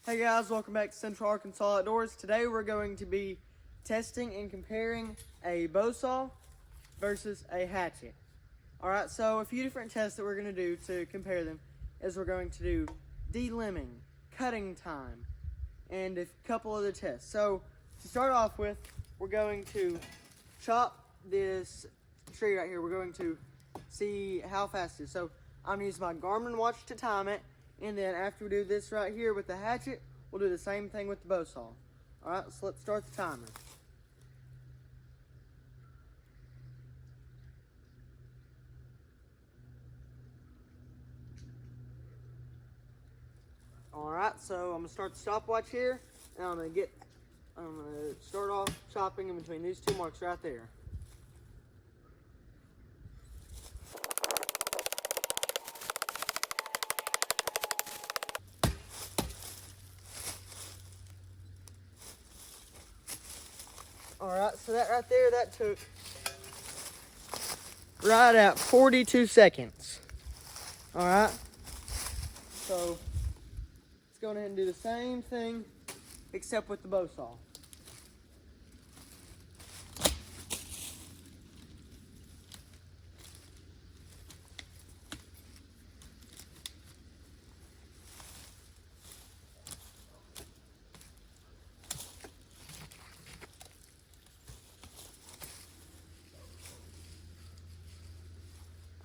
Hey guys, welcome back to Central Arkansas Outdoors. Today we're going to be testing and comparing a bow saw versus a hatchet. Alright, so a few different tests that we're going to do to compare them is we're going to do delimbing, cutting time, and a couple other tests. So to start off with, we're going to chop this tree right here. We're going to see how fast it is. So I'm going to use my Garmin watch to time it. And then after we do this right here with the hatchet, we'll do the same thing with the bow saw. Alright, so let's start the timer. Alright, so I'm going to start the stopwatch here, and I'm going to start off chopping in between these two marks right there. Alright, so that right there, that took right at 42 seconds. Alright, so let's go ahead and do the same thing except with the bow saw.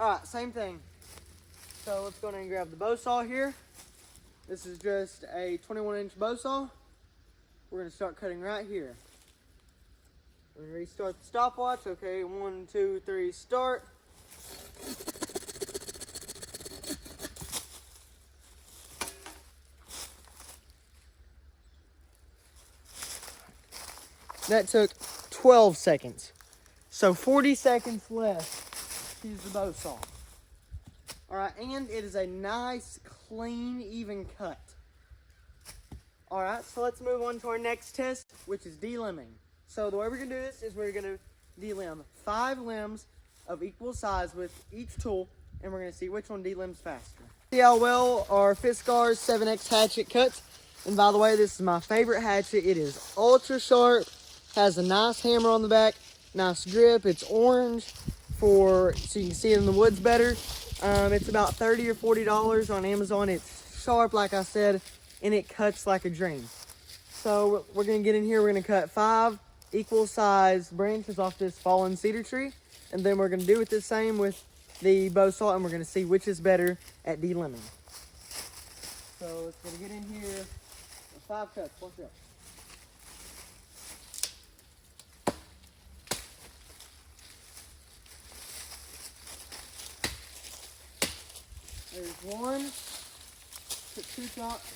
Alright, same thing. So let's go ahead and grab the bow saw here. This is just a 21-inch bow saw. We're going to start cutting right here. We're going to restart the stopwatch. Okay, 1, 2, 3, start. That took 12 seconds. So 40 seconds left to use the bow saw. Alright, and it is a nice, clean, even cut. Alright, so let's move on to our next test, which is delimbing. So the way we're going to do this is we're going to delimb 5 limbs of equal size with each tool, and we're going to see which one delimbs faster. See how well our Fiskars 7X hatchet cuts. And by the way, this is my favorite hatchet. It is ultra sharp, has a nice hammer on the back, nice grip. It's orange so you can see it in the woods better. It's about $30 or $40 on Amazon. It's sharp, like I said, and it cuts like a dream. So we're going to get in here. We're going to cut 5 equal size branches off this fallen cedar tree, and then we're going to do it the same with the bow saw, and we're going to see which is better at delimbing. So let's get in here. 5 cuts. Watch out. There's 1. Put 2 chops.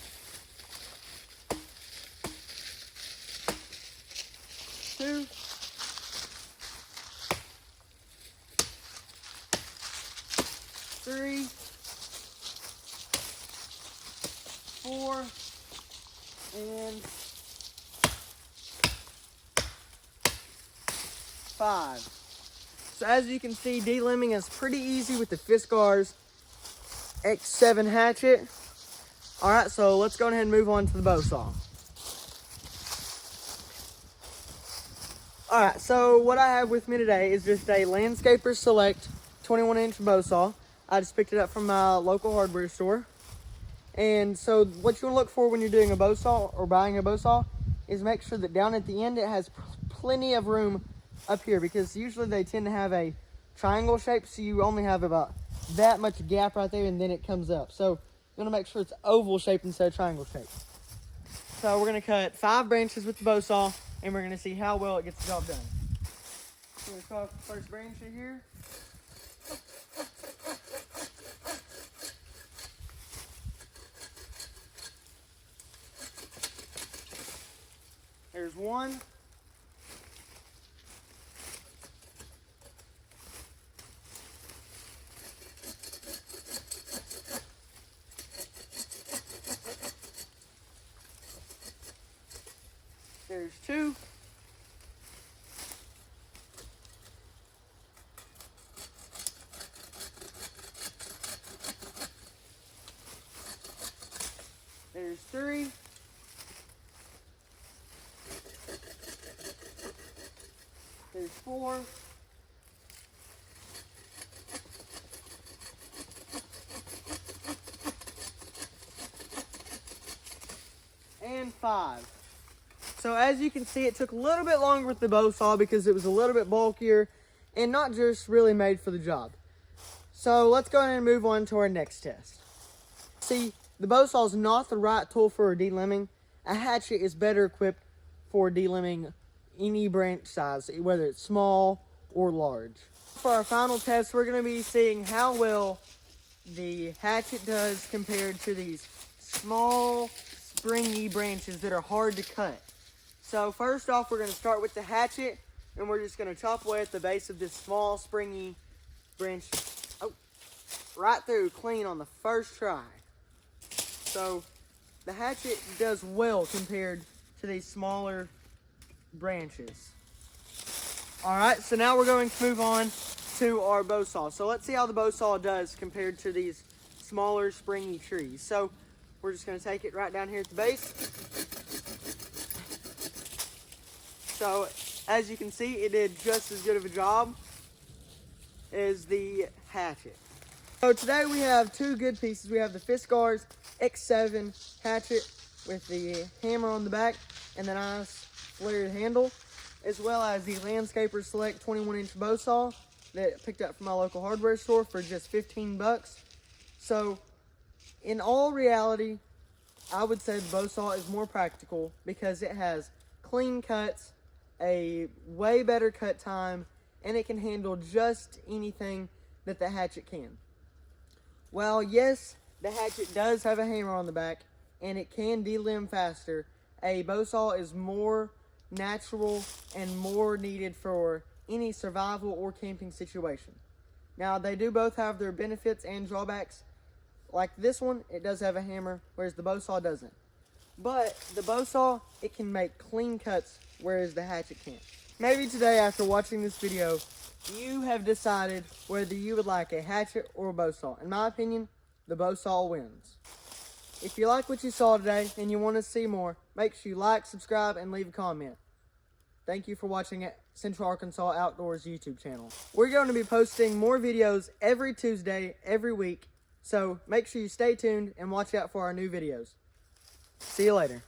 2. 3. 4. And 5. So as you can see, delimbing is pretty easy with the Fiskars X7 hatchet. Alright, so let's go ahead and move on to the bow saw. Alright, so what I have with me today is just a Landscaper Select 21-inch bow saw. I just picked it up from my local hardware store. And so what you want to look for when you're doing a bow saw or buying a bow saw is make sure that down at the end it has plenty of room up here, because usually they tend to have a triangle shape, so you only have about that much gap right there, and then it comes up. So you want to make sure it's oval shaped instead of triangle shaped. So we're going to cut 5 branches with the bow saw, and we're going to see how well it gets the job done. So we're going to start off the first branch right here. There's 1. There's 2. There's 3. 4. And 5. So as you can see, it took a little bit longer with the bow saw because it was a little bit bulkier and not just really made for the job. So let's go ahead and move on to our next test. See, the bow saw is not the right tool for delimbing. A hatchet is better equipped for delimbing any branch size, whether it's small or large. For our final test, we're going to be seeing how well the hatchet does compared to these small, springy branches that are hard to cut. So first off, we're going to start with the hatchet, and we're just going to chop away at the base of this small, springy branch. Oh, right through, clean on the first try. So the hatchet does well compared to these smaller branches. All right, so now we're going to move on to our bow saw. So let's see how the bow saw does compared to these smaller, springy trees. So we're just going to take it right down here at the base. So as you can see, it did just as good of a job as the hatchet. So today we have two good pieces. We have the Fiskars X7 hatchet with the hammer on the back and the nice flared handle, as well as the Landscaper Select 21-inch bow saw that I picked up from my local hardware store for just 15 bucks. So in all reality, I would say the bow saw is more practical because it has clean cuts, a way better cut time, and it can handle just anything that the hatchet can. Well, yes, the hatchet does have a hammer on the back, and it can delimb faster. A bow saw is more natural and more needed for any survival or camping situation. Now, they do both have their benefits and drawbacks. Like this one, it does have a hammer, whereas the bow saw doesn't. But the bow saw, it can make clean cuts, whereas the hatchet can't. Maybe today, after watching this video, you have decided whether you would like a hatchet or a bow saw. In my opinion, the bow saw wins. If you like what you saw today and you want to see more, make sure you like, subscribe, and leave a comment. Thank you for watching at Central Arkansas Outdoors YouTube channel. We're going to be posting more videos every Tuesday, every week. So make sure you stay tuned and watch out for our new videos. See you later.